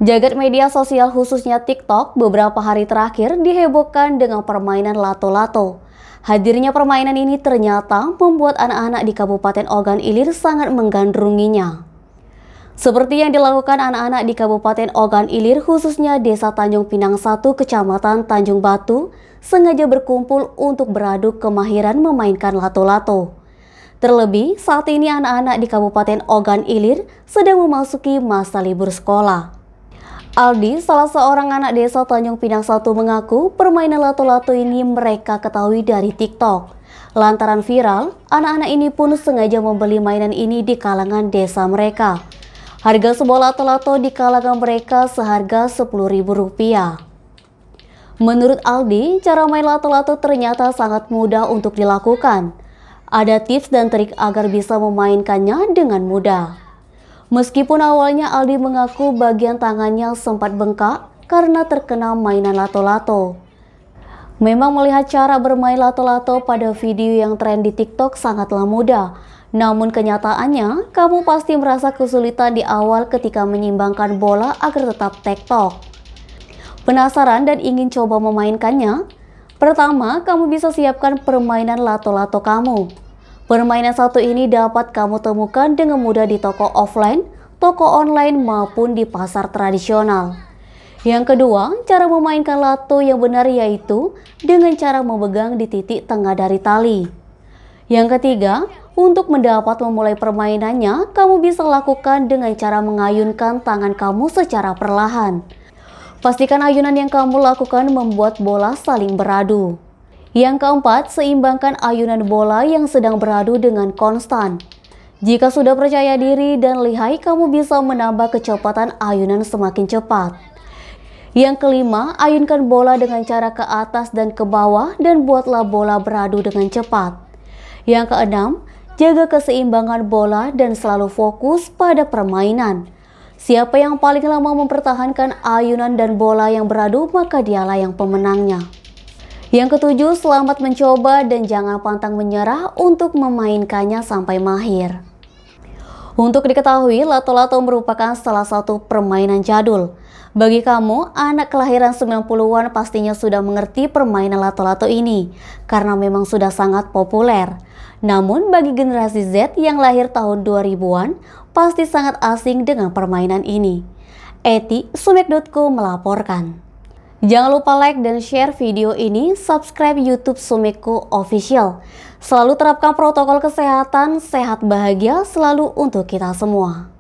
Jagat media sosial khususnya TikTok beberapa hari terakhir dihebohkan dengan permainan lato-lato. Hadirnya permainan ini ternyata membuat anak-anak di Kabupaten Ogan Ilir sangat menggandrunginya. Seperti yang dilakukan anak-anak di Kabupaten Ogan Ilir khususnya Desa Tanjung Pinang 1 Kecamatan Tanjung Batu sengaja berkumpul untuk beradu kemahiran memainkan lato-lato. Terlebih saat ini anak-anak di Kabupaten Ogan Ilir sedang memasuki masa libur sekolah. Aldi, salah seorang anak desa Tanjung Pinang 1 mengaku permainan lato-lato ini mereka ketahui dari TikTok. Lantaran viral, anak-anak ini pun sengaja membeli mainan ini di kalangan desa mereka. Harga sebuah lato-lato di kalangan mereka seharga Rp10.000. Menurut Aldi, cara main lato-lato ternyata sangat mudah untuk dilakukan. Ada tips dan trik agar bisa memainkannya dengan mudah. Meskipun awalnya Aldi mengaku bagian tangannya sempat bengkak karena terkena mainan lato-lato. Memang melihat cara bermain lato-lato pada video yang tren di TikTok sangatlah mudah. Namun kenyataannya, kamu pasti merasa kesulitan di awal ketika menyimbangkan bola agar tetap tektok. Penasaran dan ingin coba memainkannya? Pertama, kamu bisa siapkan permainan lato-lato kamu. Permainan satu ini dapat kamu temukan dengan mudah di toko offline, toko online maupun di pasar tradisional. Yang kedua, cara memainkan lato yang benar yaitu dengan cara memegang di titik tengah dari tali. Yang ketiga, untuk memulai permainannya, kamu bisa lakukan dengan cara mengayunkan tangan kamu secara perlahan. Pastikan ayunan yang kamu lakukan membuat bola saling beradu. Yang keempat, seimbangkan ayunan bola yang sedang beradu dengan konstan. Jika sudah percaya diri dan lihai, kamu bisa menambah kecepatan ayunan semakin cepat. Yang kelima, ayunkan bola dengan cara ke atas dan ke bawah dan buatlah bola beradu dengan cepat. Yang keenam, jaga keseimbangan bola dan selalu fokus pada permainan. Siapa yang paling lama mempertahankan ayunan dan bola yang beradu, maka dialah yang pemenangnya. Yang ketujuh, selamat mencoba dan jangan pantang menyerah untuk memainkannya sampai mahir. Untuk diketahui, lato-lato merupakan salah satu permainan jadul. Bagi kamu, anak kelahiran 90-an pastinya sudah mengerti permainan lato-lato ini, karena memang sudah sangat populer. Namun bagi generasi Z yang lahir tahun 2000-an, pasti sangat asing dengan permainan ini. Eti, Sumek.co melaporkan. Jangan lupa like dan share video ini, subscribe YouTube Sumekko Official. Selalu terapkan protokol kesehatan, sehat bahagia selalu untuk kita semua.